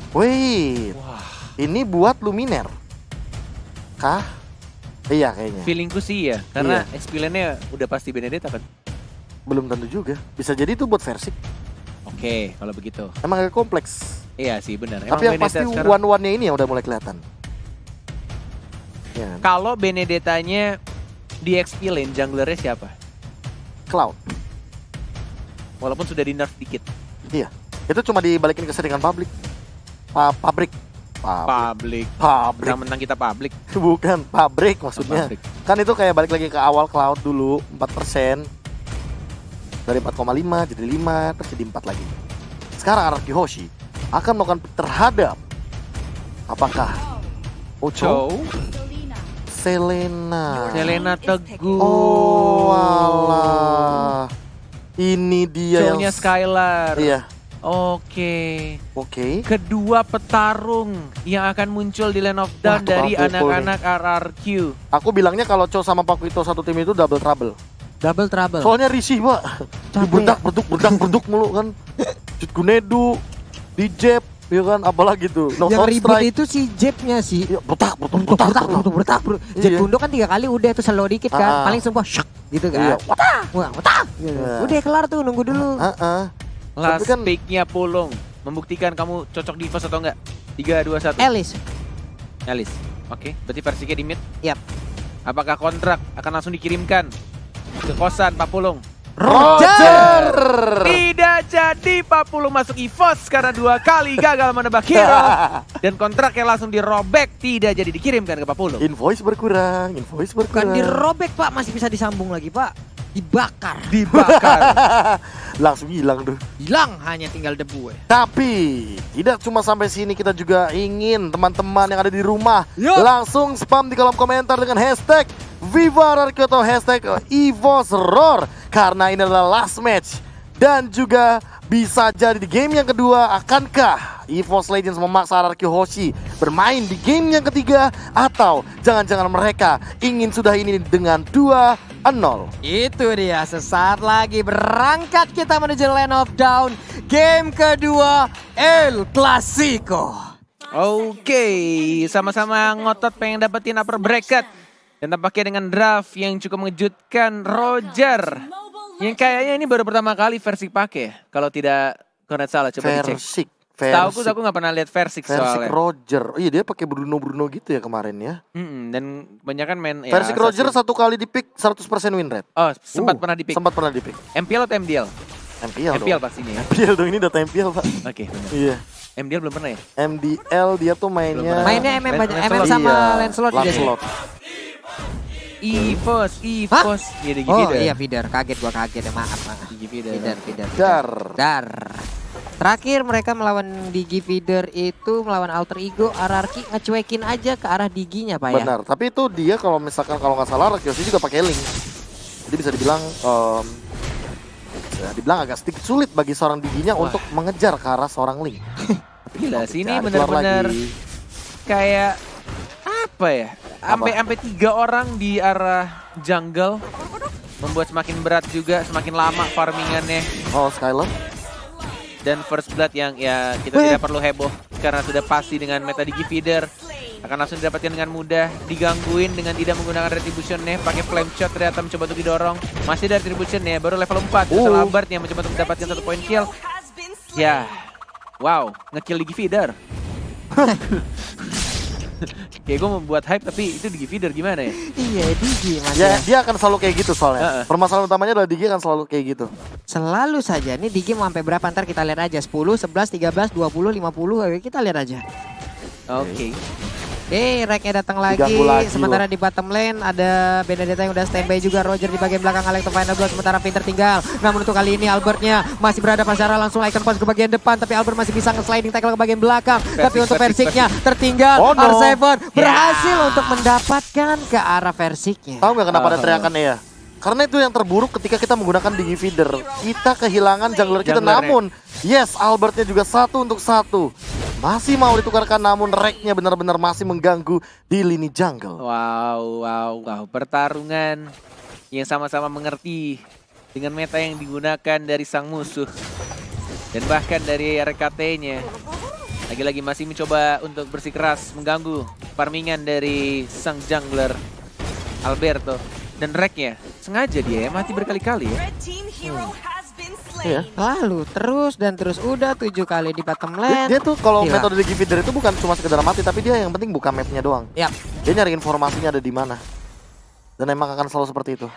Wait, Wah, ini buat Luminer kah? Iya kayaknya. feelingku sih ya, karena XP lane-nya udah pasti Benedetta kan. Belum tentu juga. Bisa jadi itu buat Versik. Oke, kalau begitu. Emang agak kompleks. Iya sih benar. Tapi yang pasti one-one-nya ini yang udah mulai kelihatan. Ya, Kalau Benedettanya di XP lane, junglernya siapa? Cloud. Walaupun sudah di nerf dikit. Iya. Itu cuma dibalikin ke settingan publik. Pabrik. Public. Pabrik. Mentang kita public. Bukan pabrik maksudnya. Pabrik. Kan itu kayak balik lagi ke awal Cloud dulu 4%. Dari 4,5 jadi 5 terus jadi 4 lagi. Sekarang Araki Hoshi akan melakukan terhadap apakah Ocho, Selena. Selena Teguh. Oh alah. Ini dia Show-nya Skylar. Iya. Oke. Kedua Kedua petarung yang akan muncul di Land of Wah, Dawn tukang dari pukul anak-anak RRQ. Aku bilangnya kalau Cho sama Pakuito satu tim itu double trouble. Double trouble. Soalnya risih, Pak. Capek. Berdak mulu kan. Jutgunedu, di jab, ya kan, apalagi tuh. No Yang Sound ribut strike. itu si Jeb-nya sih. Iya, bertak. Jeb Iya. Gundo kan 3 kali udah itu slow dikit kan. Paling semua shock gitu Iya. kan. Watah. Gitu. Iya. Udah kelar tuh, nunggu dulu. Last Tapi kan- pick-nya Pulung membuktikan kamu cocok di Evos atau enggak. 3, 2, 1. Elis. Elis. Oke, berarti versinya di mid. Yap. Apakah kontrak akan langsung dikirimkan ke kosan Pak Pulung? Roger. Tidak jadi Pak Pulung masuk EVOS karena 2 kali gagal menebak hero. Dan kontraknya langsung dirobek, tidak jadi dikirimkan ke Pak Pulung. Invoice berkurang. Bukan dirobek Pak, masih bisa disambung lagi Pak. Dibakar. Dibakar. Langsung hilang tuh. Hilang, hanya tinggal debu. Tapi tidak cuma sampai sini, kita juga ingin teman-teman yang ada di rumah Yup. langsung spam di kolom komentar dengan hashtag Viva RRQ atau hashtag EVOS Roar, karena ini adalah last match. Dan juga bisa jadi di game yang kedua, akankah EVOS Legends memaksa RRQ Hoshi bermain di game yang ketiga, atau jangan-jangan mereka ingin sudah ini dengan 2-0. Itu dia, sesaat lagi berangkat kita menuju Land of Dawn. Game kedua, El Clasico. Oke, sama-sama ngotot pengen dapetin upper bracket. Dan tampaknya dengan draft yang cukup mengejutkan, Roger. Yang kayaknya ini baru pertama kali Versik pakai ya. Kalau tidak Konet salah, coba dicek. Tahu aku nggak pernah lihat Versik soalnya. Roger. Oh iya, dia pakai Bruno gitu ya kemarin ya. Dan kebanyakan main ya, Versik Roger assassin. satu kali di pick 100% win rate. Oh, sempat pernah di pick. Sempat pernah di pick. MPL atau MDL? MPL MPL dong. pastinya ya. MPL dong, ini data MPL Pak. Oke, benar. Iya. MDL belum pernah ya? MDL dia tuh mainnya. Belum Mainnya MM Lancelot. MM sama Iya, Lancelot juga sih. Lancelot. EVOS. Ya, di Oh Feeder. iya feeder, kaget gua kaget ya, maaf. Digi Feeder. Feeder. Dar. Terakhir mereka melawan Digi Feeder itu melawan Alter Ego, RRQ ngecuekin aja ke arah Diginya Pak ya. Benar, tapi itu dia kalau misalkan kalau nggak salah Rakiyoshi juga pakai link. Jadi bisa dibilang agak sedikit sulit bagi seorang Diginya untuk mengejar ke arah seorang link. Gila sih, ini Cari keluar benar-benar lagi. kayak apa ya? Sampai 3 orang di arah jungle, membuat semakin berat juga, semakin lama farmingannya. Oh, Skylar. Dan first blood yang ya kita tidak perlu heboh karena sudah pasti dengan meta Digi Feeder akan langsung didapatkan dengan mudah, digangguin dengan tidak menggunakan retribution-nya, pakai flame shot ternyata mencoba untuk didorong. Masih dari retribution-nya, baru level 4 setelah Albert yang mencoba untuk mendapatkan 1 poin kill. Ya. Wow, ngekill Digi Feeder. Kayak gue membuat hype tapi itu Digi Feeder gimana ya? Iya Digi Mas Ya, ya. dia akan selalu kayak gitu soalnya. Permasalahan utamanya adalah Digi akan selalu kayak gitu. Selalu saja, ini Digi mau sampai berapa ntar kita lihat aja. 10, 11, 13, 20, 50, kita lihat aja. Oke. Reknya datang lagi. Diganggu lagi Sementara di bottom lane ada Benedetta yang udah standby juga. Roger di bagian belakang Alex final 2. Sementara Pinter tinggal. Namun untuk kali ini Albertnya masih berada secara langsung icon pass ke bagian depan. Tapi Albert masih bisa nge-sliding tackle ke bagian belakang. Tapi untuk Versiknya tertinggal. Oh, no. R7 berhasil untuk mendapatkan ke arah Versiknya. Tahu nggak kenapa ada teriakannya ya? Karena itu yang terburuk ketika kita menggunakan Digi Feeder. Kita kehilangan jungler kita, Junglernya. namun yes, Albertnya juga 1 untuk 1. Masih mau ditukarkan, namun Reknya benar-benar masih mengganggu di lini jungle. Wow. Pertarungan yang sama-sama mengerti dengan meta yang digunakan dari sang musuh. Dan bahkan dari RKT-nya. Lagi-lagi masih mencoba untuk bersikeras mengganggu farmingan dari sang jungler Alberto. Dan Reknya sengaja dia ya mati berkali-kali ya. Iya. Lalu terus dan terus udah 7 kali di bottom lane. Dia tuh kalau Gila. metode Gigi Feeder itu bukan cuma sekedar mati, tapi dia yang penting buka mapnya doang. Yap. Dia nyari informasinya ada di mana. Dan emang akan selalu seperti itu.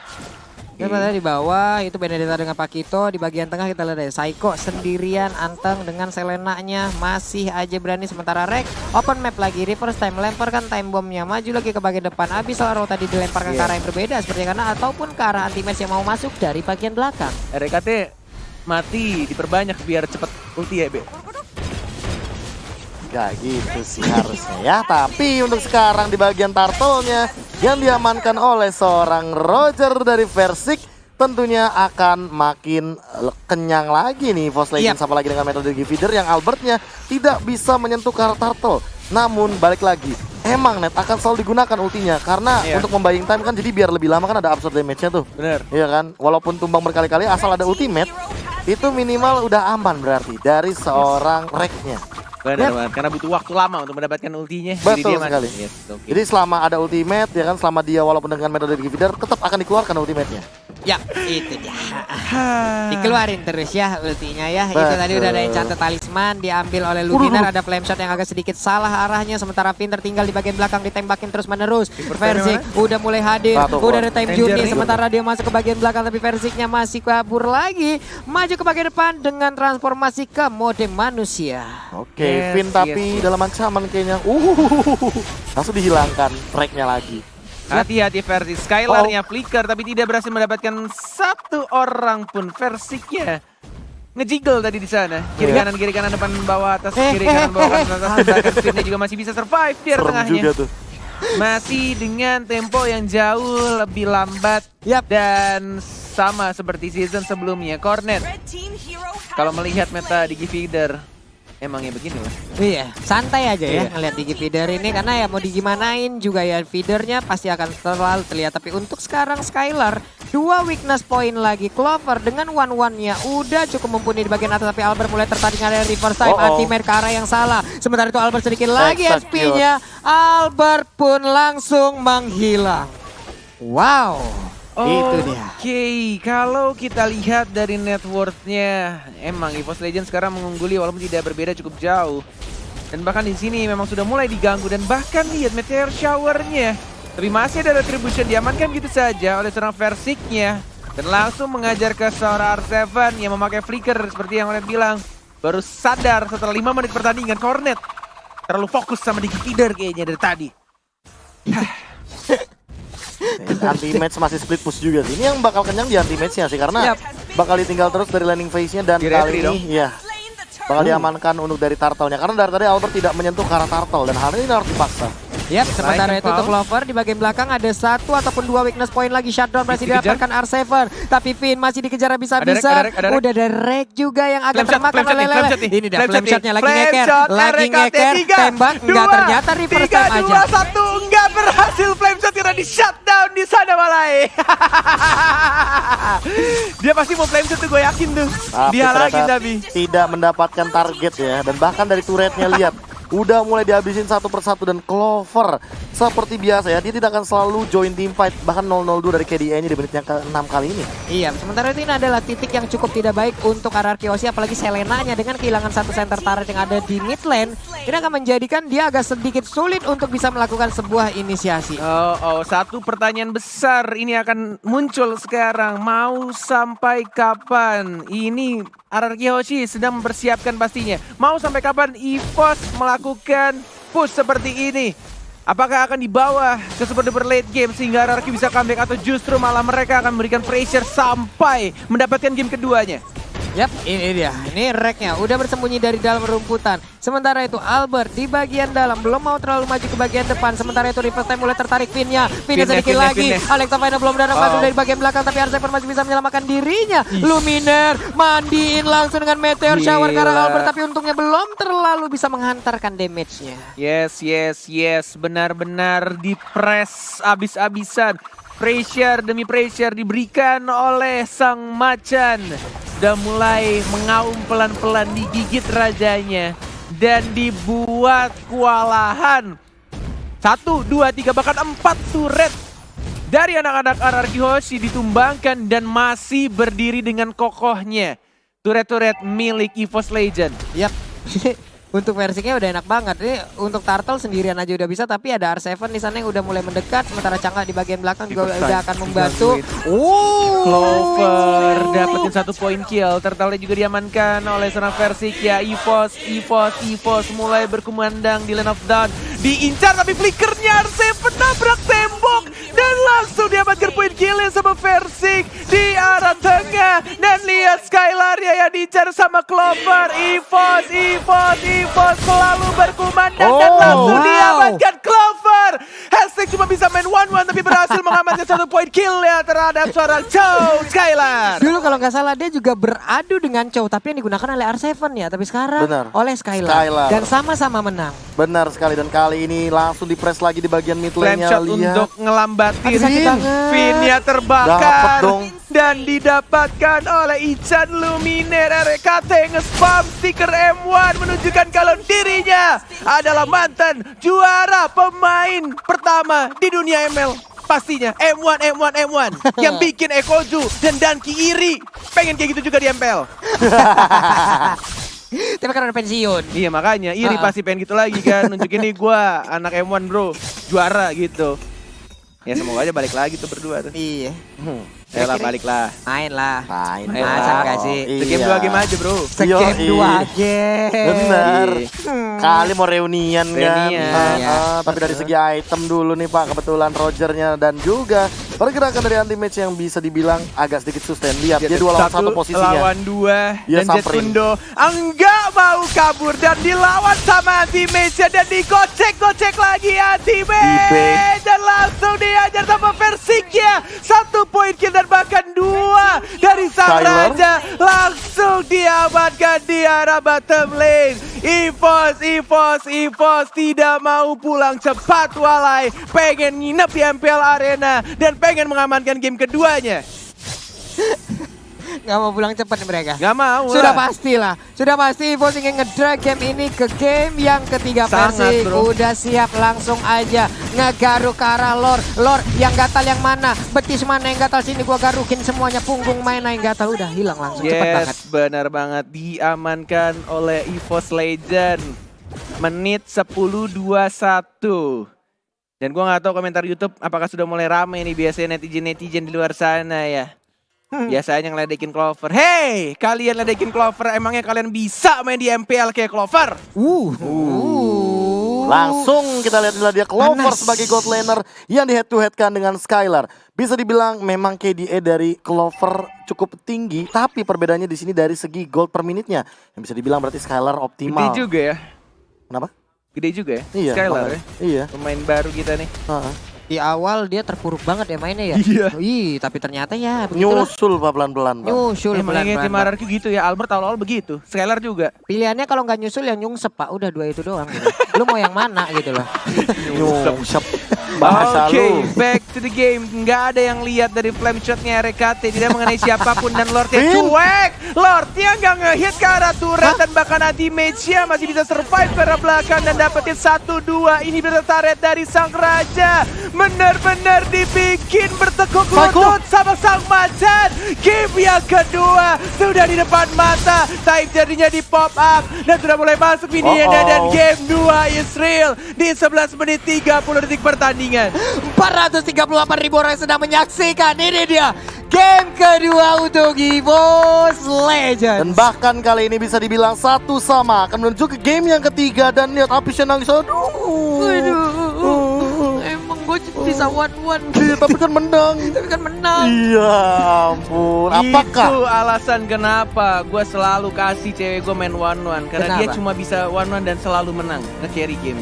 Dan pada di bawah itu Benedetta dengan Pakito. Di bagian tengah kita lihat ada Saiko sendirian, Anteng dengan Selenanya masih aja berani. Sementara Rek open map lagi, reverse time, lemparkan time bombnya, maju lagi ke bagian depan. Abis Solaro tadi dilemparkan ke arah yang berbeda seperti karena ataupun ke arah anti-match yang mau masuk dari bagian belakang. RKT mati diperbanyak biar cepet ulti ya, Be. Gak gitu sih harusnya ya. Tapi untuk sekarang di bagian turtle-nya yang diamankan oleh seorang Roger dari Versik, tentunya akan makin kenyang lagi nih Voice Legends. Apalagi dengan metode Gigi Feeder yang Albertnya tidak bisa menyentuh ke arah turtle. Namun balik lagi, emang Net akan selalu digunakan ultinya karena untuk membaying time kan, jadi biar lebih lama kan ada absorb damage-nya tuh. Bener. Iya kan, walaupun tumbang berkali-kali asal ada ultimate itu minimal udah aman berarti dari seorang Reknya. Bener banget, karena butuh waktu lama untuk mendapatkan ultinya. Betul Jadi dia sekali. Yes, okay. Jadi selama ada ultimate ya kan, selama dia walaupun dengan metode Gigi Feeder tetap akan dikeluarkan ultimate-nya. Ya, itu dia. Dikeluarin terus ya ultinya ya. Itu tadi udah ada enchant talisman diambil oleh Luminar. Ada flame shot yang agak sedikit salah arahnya. Sementara Vin tertinggal di bagian belakang ditembakin terus menerus. Versik udah mulai hadir. Udah ada time journey. Sementara dia masuk ke bagian belakang tapi Versiknya masih kabur lagi. Maju ke bagian depan dengan transformasi ke mode manusia. Oke, Vin tapi dalam ancaman kayaknya. Langsung dihilangkan tracknya lagi. Hati-hati versi Skylar-nya flicker tapi tidak berhasil mendapatkan satu orang pun. Versiknya ngejiggle tadi di sana. Kiri kanan depan bawah atas, kiri kanan bawah atas. Bahkan Vinnya juga masih bisa survive di tengahnya. Juga tuh. Masih dengan tempo yang jauh lebih lambat dan sama seperti season sebelumnya. Cornet kalau melihat meta Digi Feeder emangnya begini lah. Iya, santai aja ya ngeliat Digi Feeder ini karena ya mau digimanain juga ya feedernya pasti akan selalu terlihat. Tapi untuk sekarang Skylar 2 weakness point lagi. Clover dengan one-one-nya udah cukup mumpuni di bagian atas tapi Albert mulai tertarik ada reverse time anti-mate ke arah yang salah. Sementara itu Albert sedikit lagi SP-nya. Albert pun langsung menghilang. Wow. Itu dia. Oke, kalau kita lihat dari net worth-nya, emang EVOS Legends sekarang mengungguli walaupun tidak berbeda cukup jauh. Dan bahkan di sini memang sudah mulai diganggu dan bahkan lihat Meteor Shower-nya. Tapi masih ada retribution diamankan gitu saja oleh seorang Versiknya. Dan langsung mengajar ke seorang R7 yang memakai flicker seperti yang Cornet bilang. Baru sadar setelah 5 menit pertandingan. Cornet terlalu fokus sama Digi Feeder kayaknya dari tadi. Anti-match masih split push juga sih. Ini yang bakal kenyang di anti-match-nya sih karena bakal ditinggal terus dari landing phase-nya dan kali ini bakal diamankan untuk dari turtle-nya karena dari tadi Albert tidak menyentuh ke arah turtle dan hal ini harus dipaksa. Yap, sementara itu untuk Clover di bagian belakang ada 1 ataupun 2 weakness point lagi. Shutdown berhasil didapatkan R7 tapi Vin masih dikejar habis-habisan. Udah ada Rek juga yang agak termakan oleh Lele. Ini dah flame shotnya lagi ngeker. Lagi ngeker, tembak, enggak ternyata reverse time aja. 3, 2, 1, enggak berhasil flame shot karena di shutdown di sana Malai. Dia pasti mau flame shot tuh gue yakin tuh. Dihalangin tapi tidak mendapatkan target ya dan bahkan dari turretnya lihat udah mulai dihabisin satu persatu dan Clover seperti biasa ya dia tidak akan selalu join team fight bahkan 0-0-2 dari KDA-nya di menit yang ke-6 kali ini. Iya, sementara itu ini adalah titik yang cukup tidak baik untuk RRQ Aussie apalagi Selenanya dengan kehilangan satu center turret yang ada di mid lane. Ini akan menjadikan dia agak sedikit sulit untuk bisa melakukan sebuah inisiasi. Satu pertanyaan besar ini akan muncul sekarang. Mau sampai kapan ini RRQ Hoshi sedang mempersiapkan pastinya. Mau sampai kapan EVOS melakukan push seperti ini? Apakah akan dibawa ke super duper late game sehingga RRQ bisa comeback atau justru malah mereka akan memberikan pressure sampai mendapatkan game keduanya? Yap, ini dia. Ini Reknya udah bersembunyi dari dalam rumputan. Sementara itu Albert di bagian dalam belum mau terlalu maju ke bagian depan. Sementara itu reverse time mulai tertarik Vinnya. Vinnya sedikit lagi. Alexa Final belum datang masuk dari bagian belakang tapi R7 masih bisa menyelamatkan dirinya. Luminar mandiin langsung dengan Meteor Shower ke arah Albert tapi untungnya belum terlalu bisa menghantarkan damage-nya. Yes. Benar-benar di-press abis-abisan. Pressure demi pressure diberikan oleh sang macan. Sudah mulai mengaum pelan-pelan digigit rajanya. dan dibuat kewalahan. 1, 2, 3, bahkan 4 turret dari anak-anak RRQ Hoshi ditumbangkan dan masih berdiri dengan kokohnya. Turret-turret milik EVOS Legend. Yap. Untuk versinya udah enak banget. Ini untuk Turtle sendirian aja udah bisa, tapi ada R7 di sana yang udah mulai mendekat. Sementara Chang'e di bagian belakang juga udah akan membantu. Clover dapetin 1 poin kill. Turtle juga diamankan oleh seorang Versik ya. EVOS mulai berkumandang di Land of Dawn. Diincar tapi flickernya R7 nabrak tembok dan langsung diamankan poin killnya sama Versik di arah tengah. Dan lihat Skylar ya yang diincar sama Clover. EVOS selalu berkumandang dan langsung diamankan Clover. Hashtag cuma bisa main 1-1 tapi berhasil mengamankan 1 poin kill ya terhadap seorang Chow Skylar. Dulu kalau nggak salah dia juga beradu dengan Chow, tapi yang digunakan oleh R7 ya. Tapi sekarang oleh Skylar. Dan sama-sama menang. Benar sekali, dan kali ini langsung di-press lagi di bagian mid lane-nya. Flame shot untuk ngelambatin. Finnya Dapet terbakar dong. dan didapatkan oleh Ichan Luminaire. RKT nge-spam stiker M1 menunjukkan kalau dirinya adalah mantan juara pemain pertama di dunia ML. Pastinya M1 yang bikin Ekoju dan Danki iri. Pengen kayak gitu juga di MPL. Tapi kan udah pensiun. Iya makanya iri pasti pengen gitu lagi kan. Nunjukin nih gua anak M1 bro, juara gitu. Ya semoga aja balik lagi tuh berdua tuh. Iya. Ayolah balik lah. Main lah. Main Masa lah. nggak sih? Game 2 game aja bro. Segame 2 game. Bener. Iya. Kali mau reunian kan. Reunian, ya. Tapi dari segi item dulu nih Pak, kebetulan Rogernya dan juga pergerakan dari anti-match yang bisa dibilang agak sedikit sustain. Lihat dia 2 lawan 1 posisinya. Lawan 2 Dia dan samperin. Jetsundo enggak mau kabur dan dilawan sama anti-match dan dikocek-kocek lagi anti-match dan langsung diajar sama Versiknya. 1 poin kill dan bahkan 2 dari sang Skylar. raja langsung diamankan di arah bottom lane. EVOS tidak mau pulang cepat walai, pengen nginep di MPL Arena dan pengen mengamankan game keduanya. Gak mau pulang cepat nih mereka. Gak mau Sudah lah. pasti lah. Sudah pasti EVOS ingin ngedrag game ini ke game yang ketiga. Sangat, Persik bro. udah siap, langsung aja ngegaruk ke arah Lord. Lord yang gatal yang mana? Betis mana yang gatal? Sini gua garukin semuanya. Punggung mana yang gatal? Udah hilang langsung. Cepet banget. Yes, benar banget. Diamankan oleh EVOS Legend. Menit 10:21. Dan gua nggak tahu komentar YouTube apakah sudah mulai rame nih biasanya netizen-netizen di luar sana ya. Biasanya ngeledekin Clover. Hey, kalian ledekin Clover, emangnya kalian bisa main di MPL kayak Clover? Langsung kita lihat dia Clover Panas. sebagai gold laner yang di head to head kan dengan Skylar. Bisa dibilang memang KDA dari Clover cukup tinggi, tapi perbedaannya di sini dari segi gold per menitnya. Yang bisa dibilang berarti Skylar Gede optimal. juga ya. Kenapa? Gede juga ya. Iya. Skylar ya. makanya. Iya. Pemain baru kita nih. Di awal dia terpuruk banget ya mainnya ya. Iya. Ih, tapi ternyata ya begitulah. Nyusul Pak pelan-pelan. Pak. Nyusul Emangnya tim pelan-pelan. RRQ gitu ya. Albert awal-awal begitu. Skylar juga. Pilihannya kalau nggak nyusul yang nyungsep Pak. Udah 2 itu doang gitu. Lu mau yang mana gitu loh. Nyungsep. Bahasa Oke, lu. back to the game. Nggak ada yang lihat dari flame shotnya RKT. Tidak mengenai siapapun dan Lordnya Vin. cuek. Lordnya nggak ngehit ke arah turret dan bahkan anti-mage-nya masih bisa survive ke arah belakang dan dapetin 1-2. Ini turret dari sang raja. Benar-benar dibikin bertekuk lutut sama sang macan. Game yang kedua sudah di depan mata. Time jadinya di pop up dan sudah mulai masuk mininya dan game 2 is real di 11 menit 30 detik pertandingan. 438.000 orang sedang menyaksikan. Ini dia game kedua untuk EVOS Legends. Dan bahkan kali ini bisa dibilang 1-1 akan menuju ke game yang ketiga dan lihat Apisnya nangis. Aduh. Emang gue bisa 1-1. Iya, tapi kan menang. Tapi kan menang. Iya ampun. Apakah? Itu alasan kenapa gue selalu kasih cewek gue main 1-1. Karena dia Kenapa? cuma bisa 1-1 dan selalu menang. Nge-carry game.